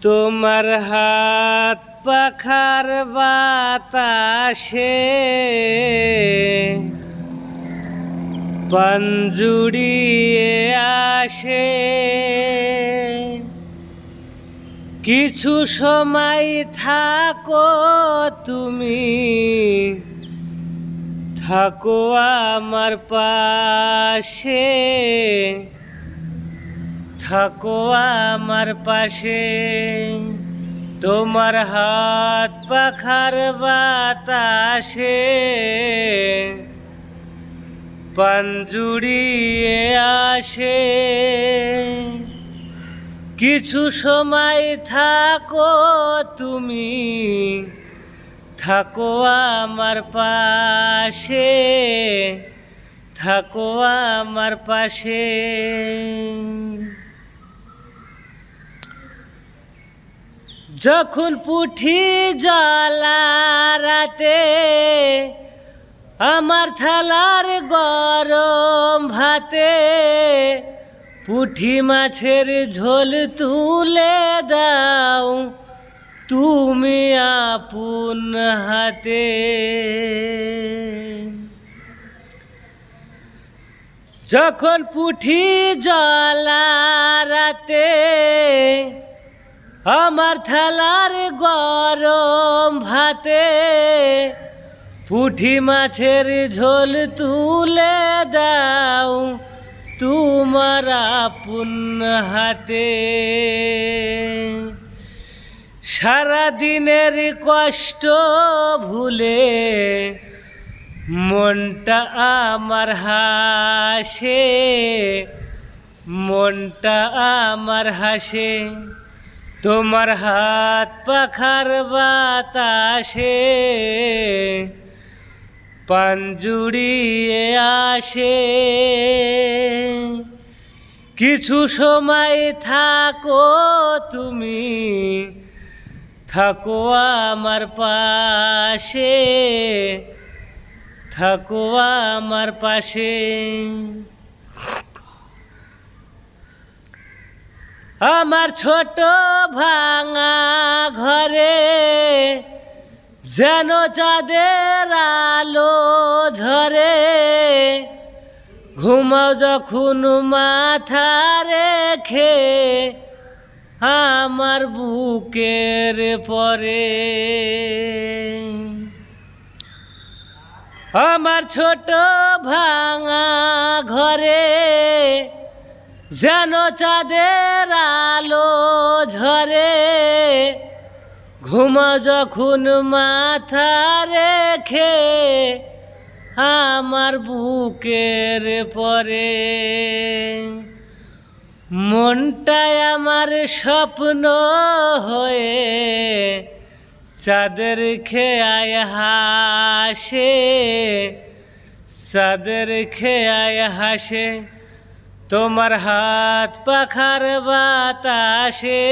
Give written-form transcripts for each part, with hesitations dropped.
তোমার হাত পাখার বাতাসে পাঞ্জুড়িয়ে আসে, কিছু সময় থাকো তুমি, থাকো আমার পাশে, থাকো আমার পাশে। তোমার হাত পাখার বাতাসে পাঞ্জুড়িয়ে আসে, কিছু সময় থাকো তুমি, থাকো আমার পাশে, থাকো আমার পাশে। যখন পুঁঠি জ্বালা রাতে আমার থালার গরম ভাতে, পুঁঠি মাছের ঝোল তুলে দাও তুমি আপন হাতে। যখন পুঁঠি জ্বালা রাতে আমার থালার গরম ভাতে, পুঁঠি মাছের ঝোল তুলে দাও তোমার আপন হাতে। সারাদিনের কষ্ট ভুলে মনটা আমার হাসে, মনটা আমার হাসে। তোমার হাত পাখার বাতাসে পাঞ্জুড়িয়ে আসে, কিছু সময় থাকো তুমি, থাকো আমার পাশে, থাকো আমার পাশে। আমার ছোট ভাঙা ঘরে যেন চাঁদের আলো ঝরে, ঘুমাও যখন মাথা রেখে আমার বুকের পরে। আমার ছোট ভাঙা ঘরে যেন চাঁদের আলো ঝরে, ঘুমা যখন মাথা রেখে আমার বুকের পরে। মনটাই আমার স্বপ্ন হয়ে চাঁদের খেয়ায় হাসে, চাঁদের খেয়ায় হাসে। তোমার হাত পাখার বাতাসে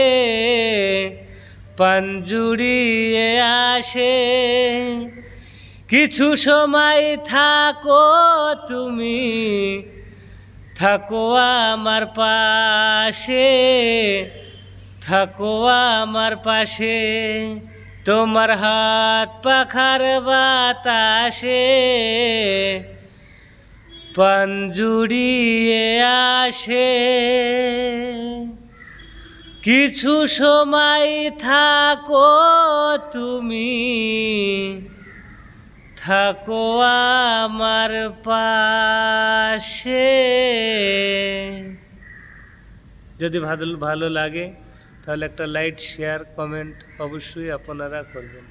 পাঞ্জুড়িয়ে আসে, কিছু সময় থাকো তুমি, থাকো আমার পাশে, থাকো আমার পাশে। তোমার হাত পাখার বাতাসে পাঞ্জুড়িয়ে আসে, কিছু সময় থাকো তুমি, থাকো আমার পাশে। যদি ভালো লাগে তাহলে একটা লাইক, শেয়ার, কমেন্ট অবশ্যই আপনারা করবেন।